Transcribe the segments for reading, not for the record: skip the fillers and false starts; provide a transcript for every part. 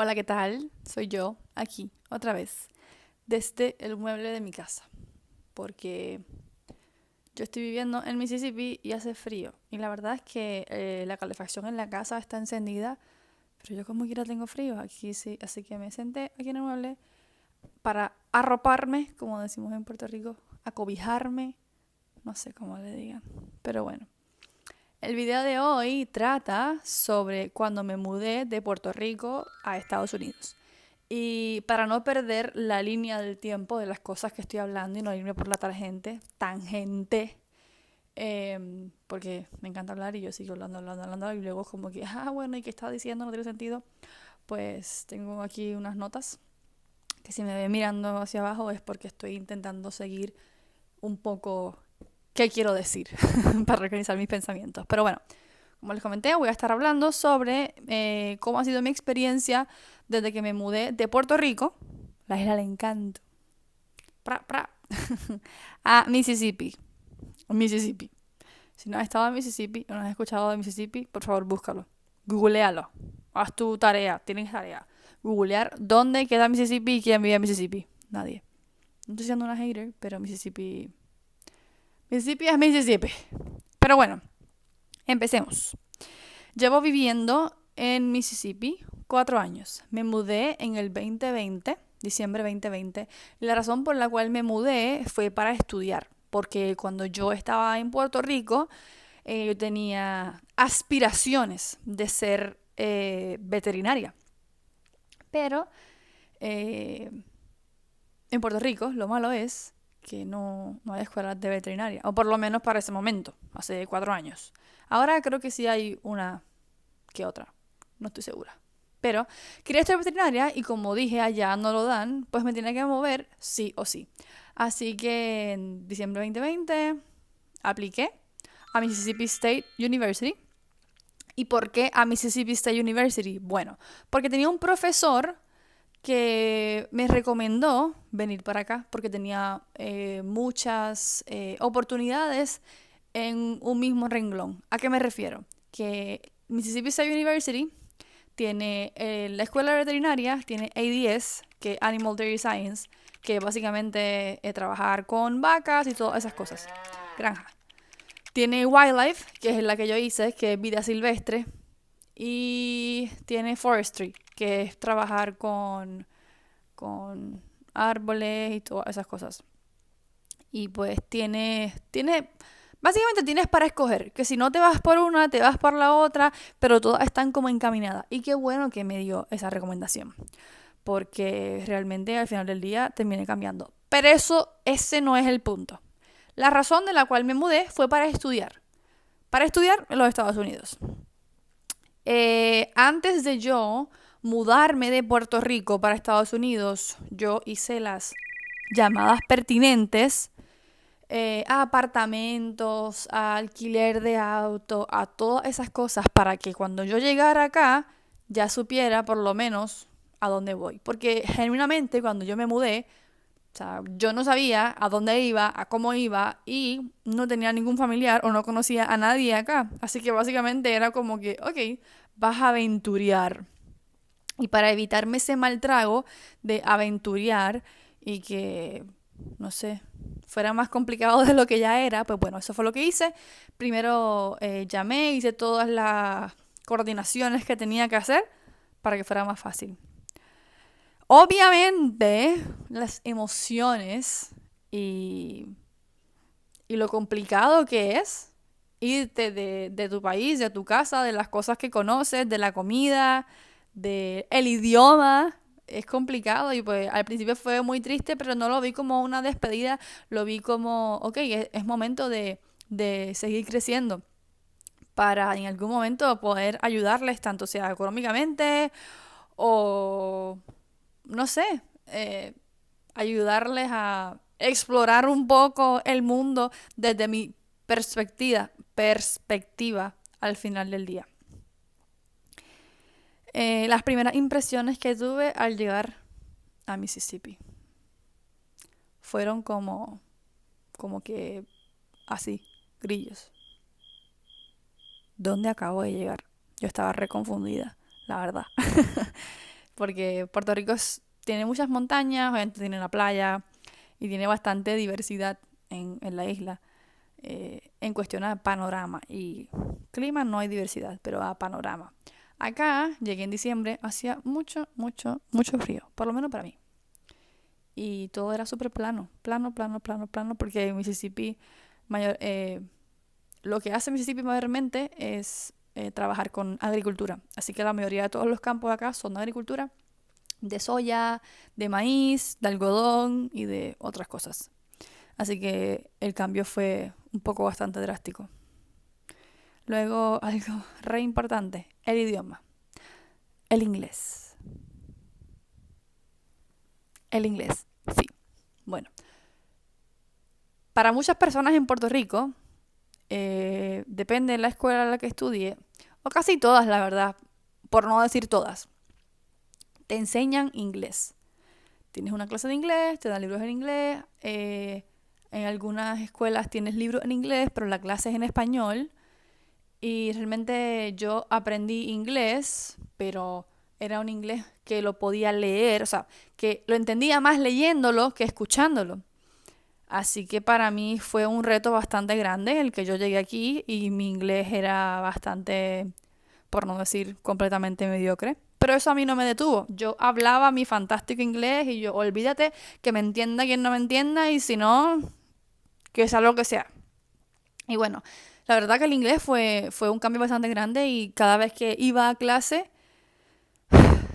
Hola, ¿qué tal? Soy yo, aquí, otra vez, desde el mueble de mi casa, porque yo estoy viviendo en Mississippi y hace frío, y la verdad es que la calefacción en la casa está encendida, pero yo como quiera tengo frío, aquí sí, así que me senté aquí en el mueble para arroparme, como decimos en Puerto Rico, acobijarme, no sé cómo le digan, pero bueno. El video de hoy trata sobre cuando me mudé de Puerto Rico a Estados Unidos. Y para no perder la línea del tiempo de las cosas que estoy hablando y no irme por la tangente, porque me encanta hablar y yo sigo hablando, y luego como que, bueno, ¿y qué estaba diciendo? No tiene sentido. Pues tengo aquí unas notas que si me ve mirando hacia abajo es porque estoy intentando seguir un poco qué quiero decir para organizar mis pensamientos. Pero bueno, como les comenté, voy a estar hablando sobre cómo ha sido mi experiencia desde que me mudé de Puerto Rico, la isla del encanto, pra, a Mississippi. Mississippi. Si no has estado en Mississippi o no has escuchado de Mississippi, por favor búscalo. Googlealo. Haz tu tarea. Tienes tarea. Googlear dónde queda Mississippi y quién vive en Mississippi. Nadie. No estoy siendo una hater, pero Mississippi. Mississippi es Mississippi. Pero bueno, empecemos. Llevo viviendo en Mississippi 4 años. Me mudé en el 2020, diciembre 2020. La razón por la cual me mudé fue para estudiar, porque cuando yo estaba en Puerto Rico, yo tenía aspiraciones de ser veterinaria. Pero eh, en Puerto Rico lo malo es que no hay escuelas de veterinaria, o por lo menos para ese momento, hace 4 años. Ahora creo que sí hay una que otra, no estoy segura. Pero quería estudiar veterinaria y como dije allá no lo dan, pues me tenía que mover sí o sí. Así que en diciembre de 2020 apliqué a Mississippi State University. ¿Y por qué a Mississippi State University? Bueno, porque tenía un profesor que me recomendó venir para acá porque tenía muchas oportunidades en un mismo renglón. ¿A qué me refiero? Que Mississippi State University tiene la escuela veterinaria, tiene ADS, que es Animal Dairy Science, que básicamente es trabajar con vacas y todas esas cosas. Granja. Tiene Wildlife, que es la que yo hice, que es vida silvestre. Y tiene Forestry, que es trabajar con árboles y todas esas cosas. Y pues básicamente tienes para escoger, que si no te vas por una, te vas por la otra, pero todas están como encaminadas. Y qué bueno que me dio esa recomendación, porque realmente al final del día terminé cambiando. Pero ese no es el punto. La razón de la cual me mudé fue para estudiar en los Estados Unidos. Antes de yo mudarme de Puerto Rico para Estados Unidos, yo hice las llamadas pertinentes a apartamentos, a alquiler de auto, a todas esas cosas para que cuando yo llegara acá ya supiera por lo menos a dónde voy. Porque genuinamente cuando yo me mudé, o sea, yo no sabía a dónde iba, a cómo iba y no tenía ningún familiar o no conocía a nadie acá. Así que básicamente era como que, ok, vas a aventurear. Y para evitarme ese mal trago de aventurear y que, no sé, fuera más complicado de lo que ya era, pues bueno, eso fue lo que hice. Primero llamé, hice todas las coordinaciones que tenía que hacer para que fuera más fácil. Obviamente, las emociones y, y lo complicado que es irte de tu país, de tu casa, de las cosas que conoces, de la comida, del idioma, es complicado y pues al principio fue muy triste, pero no lo vi como una despedida, lo vi como, ok, es momento de seguir creciendo para en algún momento poder ayudarles, tanto sea económicamente o no sé, ayudarles a explorar un poco el mundo desde mi perspectiva al final del día. Las primeras impresiones que tuve al llegar a Mississippi fueron como que así, grillos. ¿Dónde acabo de llegar? Yo estaba reconfundida, la verdad. porque Puerto Rico tiene muchas montañas, obviamente tiene la playa y tiene bastante diversidad en la isla. En cuestión a panorama y clima no hay diversidad, pero a panorama. Acá llegué en diciembre, hacía mucho, mucho, mucho frío, por lo menos para mí. Y todo era súper plano, plano, plano, plano, plano, porque Mississippi, mayor, lo que hace Mississippi mayormente es trabajar con agricultura. Así que la mayoría de todos los campos acá son de agricultura, de soya, de maíz, de algodón y de otras cosas. Así que el cambio fue un poco bastante drástico. Luego, algo re importante, el idioma. El inglés. El inglés, sí. Bueno, para muchas personas en Puerto Rico, depende de la escuela en la que estudie, o casi todas, la verdad, por no decir todas, te enseñan inglés. Tienes una clase de inglés, te dan libros en inglés, en algunas escuelas tienes libros en inglés, pero la clase es en español. Y realmente yo aprendí inglés, pero era un inglés que lo podía leer, o sea, que lo entendía más leyéndolo que escuchándolo. Así que para mí fue un reto bastante grande el que yo llegué aquí y mi inglés era bastante, por no decir completamente mediocre. Pero eso a mí no me detuvo. Yo hablaba mi fantástico inglés y yo, olvídate que me entienda quien no me entienda y si no, que sea lo que sea. Y bueno, la verdad que el inglés fue un cambio bastante grande y cada vez que iba a clase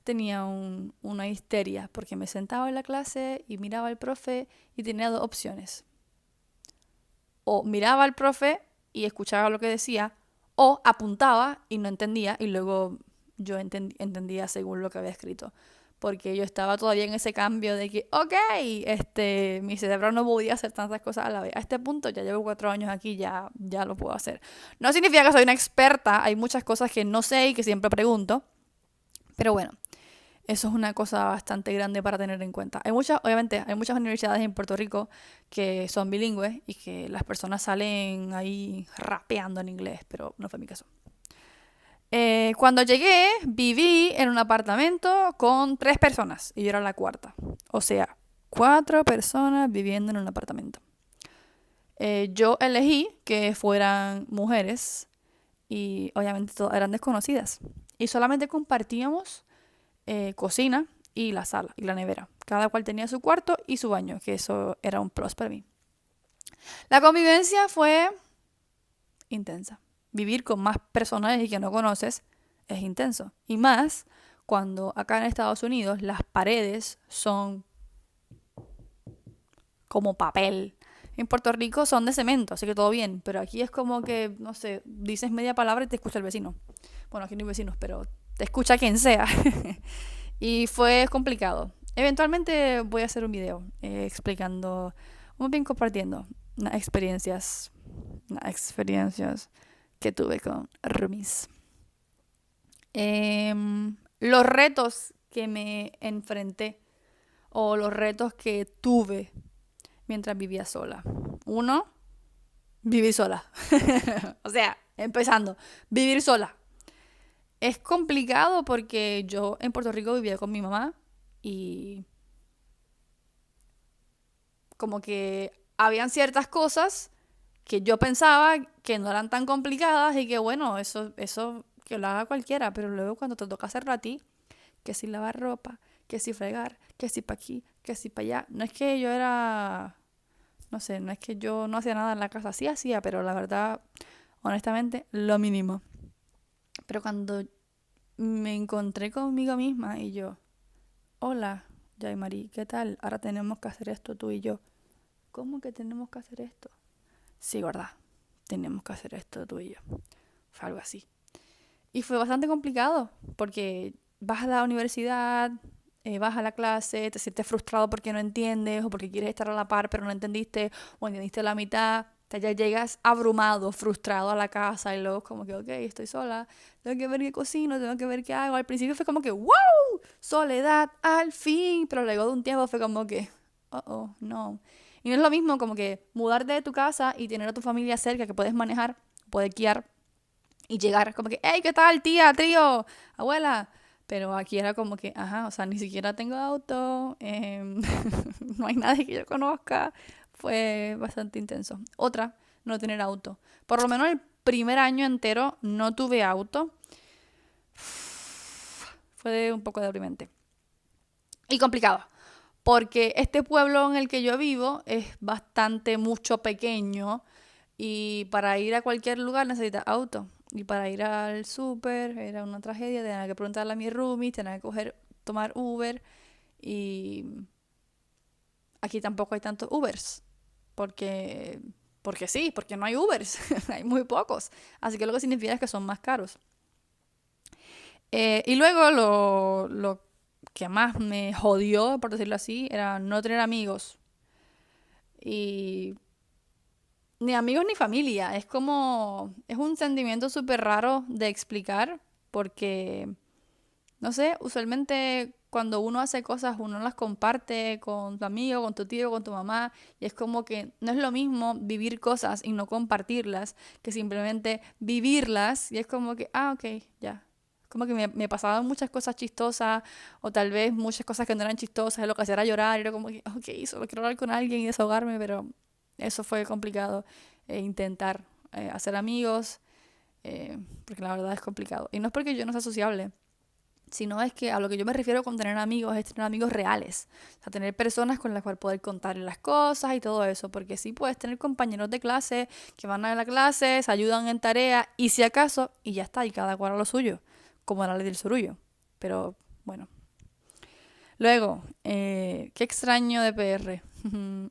tenía una histeria porque me sentaba en la clase y miraba al profe y tenía dos opciones. O miraba al profe y escuchaba lo que decía, o apuntaba y no entendía y luego yo entendía según lo que había escrito. Porque yo estaba todavía en ese cambio de que, ok, mi cerebro no podía hacer tantas cosas a la vez. A este punto ya llevo 4 años aquí, ya lo puedo hacer. No significa que soy una experta, hay muchas cosas que no sé y que siempre pregunto. Pero bueno, eso es una cosa bastante grande para tener en cuenta. Obviamente, hay muchas universidades en Puerto Rico que son bilingües y que las personas salen ahí rapeando en inglés, pero no fue mi caso. Cuando llegué, viví en un apartamento con 3 personas y yo era la cuarta. O sea, 4 personas viviendo en un apartamento. Yo elegí que fueran mujeres y obviamente todas eran desconocidas. Y solamente compartíamos cocina y la sala y la nevera. Cada cual tenía su cuarto y su baño, que eso era un plus para mí. La convivencia fue intensa. Vivir con más personas y que no conoces es intenso. Y más cuando acá en Estados Unidos las paredes son como papel. En Puerto Rico son de cemento, así que todo bien. Pero aquí es como que, no sé, dices media palabra y te escucha el vecino. Bueno, aquí no hay vecinos, pero te escucha quien sea. Y fue complicado. Eventualmente voy a hacer un video explicando, muy bien compartiendo unas experiencias que tuve con roomies. Los retos que me enfrenté o los retos que tuve mientras vivía sola. Uno, vivir sola. O sea, empezando, vivir sola. Es complicado porque yo en Puerto Rico vivía con mi mamá y como que habían ciertas cosas que yo pensaba que no eran tan complicadas y que bueno, eso que lo haga cualquiera, pero luego cuando te toca hacerlo a ti, que si lavar ropa, que si fregar, que si pa' aquí, que si pa' allá, no es que yo era, no sé, no es que yo no hacía nada en la casa, sí hacía, pero la verdad, honestamente, lo mínimo. Pero cuando me encontré conmigo misma y yo, hola, Yaimari, ¿qué tal? Ahora tenemos que hacer esto tú y yo. ¿Cómo que tenemos que hacer esto? Sí, ¿verdad? Tenemos que hacer esto tú y yo. Fue algo así. Y fue bastante complicado porque vas a la universidad, vas a la clase, te sientes frustrado porque no entiendes o porque quieres estar a la par pero no entendiste o entendiste la mitad. Ya llegas abrumado, frustrado a la casa y luego como que, ok, estoy sola, tengo que ver qué cocino, tengo que ver qué hago. Al principio fue como que, wow, soledad, al fin. Pero luego de un tiempo fue como que, oh, no. Y no es lo mismo como que mudarte de tu casa y tener a tu familia cerca que puedes manejar, puedes guiar y llegar como que, hey, ¿qué tal, tía, trío, abuela? Pero aquí era como que, ajá, o sea, ni siquiera tengo auto, no hay nadie que yo conozca. Fue bastante intenso. Otra, no tener auto. Por lo menos el primer año entero no tuve auto. Fue un poco deprimente. Y complicado. Porque este pueblo en el que yo vivo es bastante mucho pequeño y para ir a cualquier lugar necesitas auto. Y para ir al súper era una tragedia, tenía que preguntarle a mi roomie, tenía que tomar Uber y aquí tampoco hay tantos Ubers. Porque, porque sí, porque no hay Ubers, hay muy pocos. Así que lo que significa es que son más caros. Y luego lo que más me jodió, por decirlo así, era no tener amigos. Y ni amigos ni familia. Es como, es un sentimiento súper raro de explicar porque, no sé, usualmente cuando uno hace cosas, uno las comparte con tu amigo, con tu tío, con tu mamá, y es como que no es lo mismo vivir cosas y no compartirlas que simplemente vivirlas, y es como que, ah, ok, ya. Como que me pasaban muchas cosas chistosas, o tal vez muchas cosas que no eran chistosas, y lo que hacía era llorar, y era como que, ok, solo quiero hablar con alguien y desahogarme, pero eso fue complicado, intentar hacer amigos, porque la verdad es complicado. Y no es porque yo no sea sociable, sino es que a lo que yo me refiero con tener amigos es tener amigos reales. O sea, tener personas con las cuales poder contar las cosas y todo eso. Porque sí puedes tener compañeros de clase que van a la clase, se ayudan en tarea y si acaso, y ya está, y cada cual a lo suyo, como la ley del sorullo. Pero bueno. Luego, qué extraño de PR.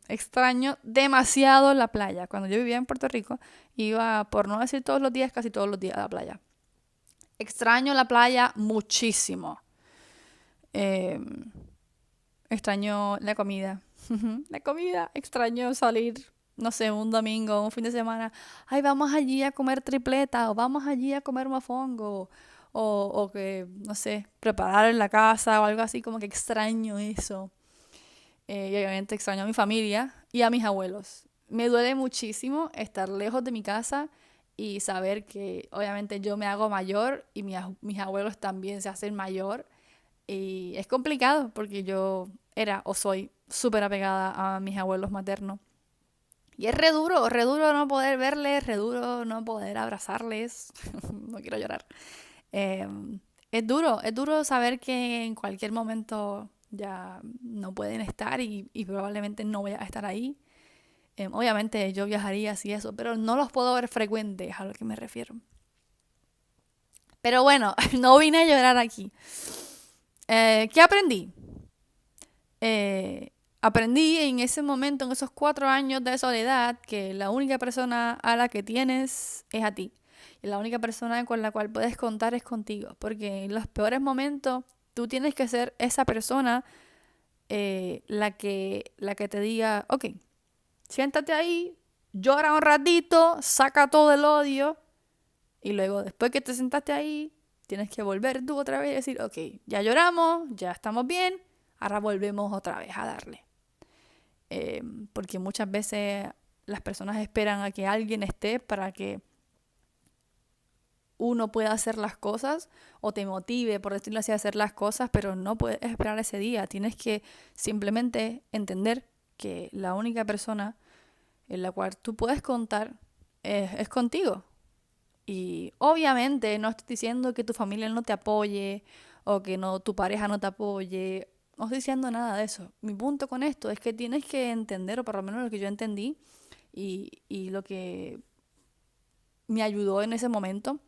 Extraño demasiado la playa. Cuando yo vivía en Puerto Rico, iba, por no decir todos los días, casi todos los días a la playa. Extraño la playa muchísimo. Eh, extraño la comida. La comida. Extraño salir, no sé, un domingo, un fin de semana. Ay, vamos allí a comer tripleta o vamos allí a comer mofongo. O que, no sé, preparar en la casa o algo así, como que extraño eso. Y obviamente extraño a mi familia y a mis abuelos. Me duele muchísimo estar lejos de mi casa y saber que obviamente yo me hago mayor y mis abuelos también se hacen mayor. Y es complicado porque yo era o soy súper apegada a mis abuelos maternos. Y es re duro no poder verles, re duro no poder abrazarles. No quiero llorar. Eh, es duro saber que en cualquier momento ya no pueden estar y probablemente no voy a estar ahí. Obviamente yo viajaría así eso, pero no los puedo ver frecuentes, a lo que me refiero. Pero bueno, no vine a llorar aquí. ¿Qué aprendí? Aprendí en ese momento, en esos 4 años de soledad, que la única persona a la que tienes es a ti. Y la única persona con la cual puedes contar es contigo. Porque en los peores momentos tú tienes que ser esa persona la que te diga, ok, siéntate ahí, llora un ratito, saca todo el odio. Y luego, después que te sentaste ahí, tienes que volver tú otra vez y decir, ok, ya lloramos, ya estamos bien, ahora volvemos otra vez a darle. Eh, porque muchas veces las personas esperan a que alguien esté para que uno pueda hacer las cosas o te motive, por decirlo así, a hacer las cosas, pero no puedes esperar ese día. Tienes que simplemente entender que la única persona en la cual tú puedes contar es contigo. Y obviamente no estoy diciendo que tu familia no te apoye o que no, tu pareja no te apoye. No estoy diciendo nada de eso. Mi punto con esto es que tienes que entender, o por lo menos lo que yo entendí y lo que me ayudó en ese momento,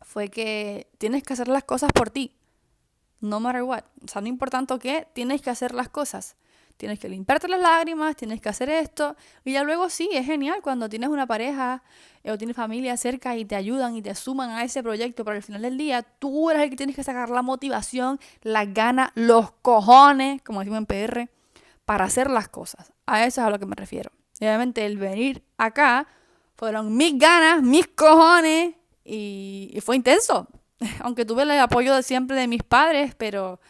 fue que tienes que hacer las cosas por ti. No matter what. O sea, no importante qué, tienes que hacer las cosas. Tienes que limpiarte las lágrimas, tienes que hacer esto. Y ya luego sí, es genial cuando tienes una pareja o tienes familia cerca y te ayudan y te suman a ese proyecto. Pero al final del día, tú eres el que tienes que sacar la motivación, las ganas, los cojones, como decimos en PR, para hacer las cosas. A eso es a lo que me refiero. Y obviamente el venir acá fueron mis ganas, mis cojones y fue intenso. Aunque tuve el apoyo de siempre de mis padres, pero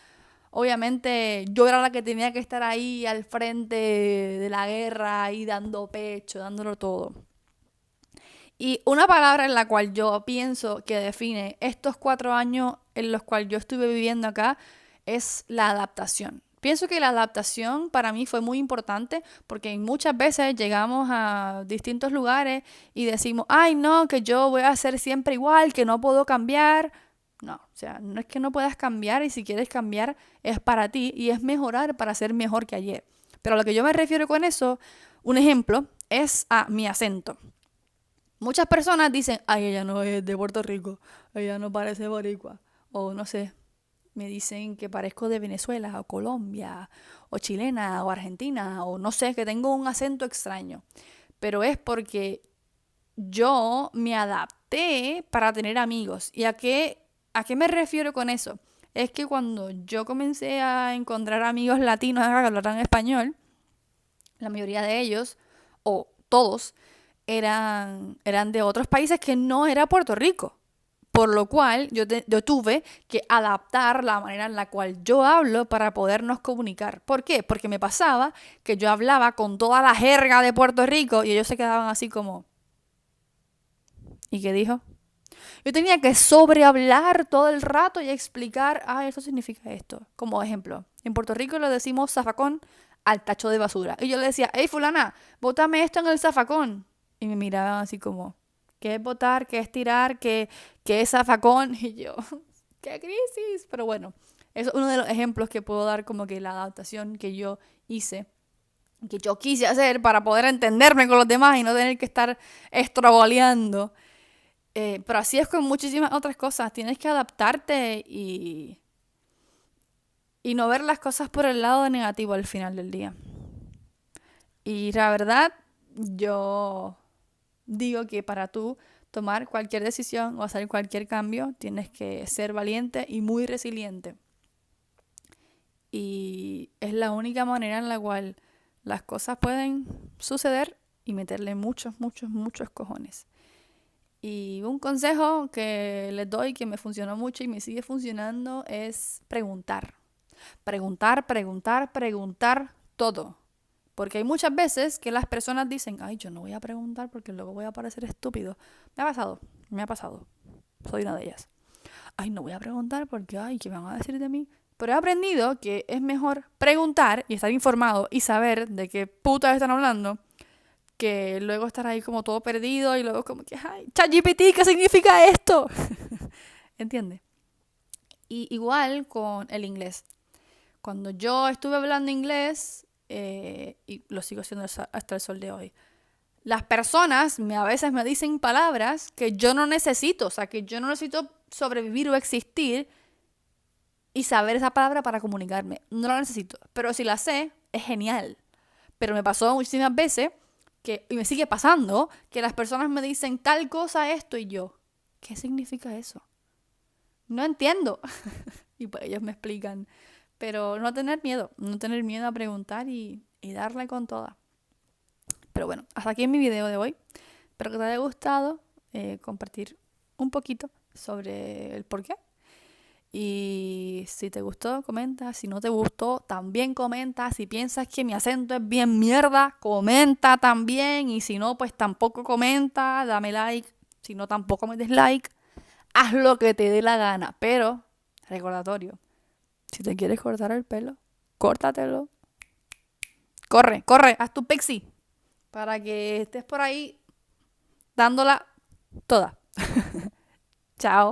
obviamente yo era la que tenía que estar ahí al frente de la guerra, ahí dando pecho, dándolo todo. Y una palabra en la cual yo pienso que define estos 4 años en los cuales yo estuve viviendo acá es la adaptación. Pienso que la adaptación para mí fue muy importante porque muchas veces llegamos a distintos lugares y decimos, ay no, que yo voy a ser siempre igual, que no puedo cambiar. No, o sea, no es que no puedas cambiar y si quieres cambiar es para ti y es mejorar para ser mejor que ayer. Pero a lo que yo me refiero con eso, un ejemplo es a mi acento. Muchas personas dicen, ay, ella no es de Puerto Rico, ella no parece boricua, o no sé, me dicen que parezco de Venezuela, o Colombia, o chilena, o argentina, o no sé, que tengo un acento extraño. Pero es porque yo me adapté para tener amigos. ¿Y a qué me refiero con eso? Es que cuando yo comencé a encontrar amigos latinos que hablaran español, la mayoría de ellos, o todos, eran de otros países que no era Puerto Rico. Por lo cual yo tuve que adaptar la manera en la cual yo hablo para podernos comunicar. ¿Por qué? Porque me pasaba que yo hablaba con toda la jerga de Puerto Rico y ellos se quedaban así como, ¿y qué dijo? Yo tenía que sobrehablar todo el rato y explicar, eso significa esto. Como ejemplo, en Puerto Rico le decimos zafacón al tacho de basura. Y yo le decía, hey fulana, bótame esto en el zafacón. Y me miraban así como, ¿qué es botar? ¿Qué es tirar? ¿Qué es zafacón? Y yo, ¡qué crisis! Pero bueno, eso es uno de los ejemplos que puedo dar como que la adaptación que yo hice, que yo quise hacer para poder entenderme con los demás y no tener que estar estroboleando. Pero así es con muchísimas otras cosas. Tienes que adaptarte y no ver las cosas por el lado negativo al final del día. Y la verdad, yo digo que para tú tomar cualquier decisión o hacer cualquier cambio, tienes que ser valiente y muy resiliente. Y es la única manera en la cual las cosas pueden suceder y meterle muchos, muchos, muchos cojones. Y un consejo que les doy que me funcionó mucho y me sigue funcionando es preguntar. Preguntar, preguntar, preguntar todo. Porque hay muchas veces que las personas dicen, ay, yo no voy a preguntar porque luego voy a parecer estúpido. Me ha pasado. Soy una de ellas. Ay, no voy a preguntar porque, ay, ¿qué van a decir de mí? Pero he aprendido que es mejor preguntar y estar informado y saber de qué putas están hablando que luego estar ahí como todo perdido y luego como que, ay, ChatGPT, ¿qué significa esto? ¿Entiendes? Y igual con el inglés. Cuando yo estuve hablando inglés, y lo sigo haciendo hasta el sol de hoy, las personas a veces me dicen palabras que yo no necesito, o sea, que yo no necesito sobrevivir o existir y saber esa palabra para comunicarme. No la necesito, pero si la sé, es genial. Pero me pasó muchísimas veces y me sigue pasando, que las personas me dicen tal cosa, esto, y yo, ¿qué significa eso? No entiendo. Y pues ellos me explican. Pero no tener miedo a preguntar y darle con toda. Pero bueno, hasta aquí en mi video de hoy. Espero que te haya gustado compartir un poquito sobre el por qué. Y si te gustó, comenta. Si no te gustó, también comenta. Si piensas que mi acento es bien mierda, comenta también. Y si no, pues tampoco comenta. Dame like. Si no, tampoco me des like. Haz lo que te dé la gana. Pero, recordatorio, si te quieres cortar el pelo, córtatelo. Corre, corre, haz tu pexi. Para que estés por ahí dándola toda. Chao.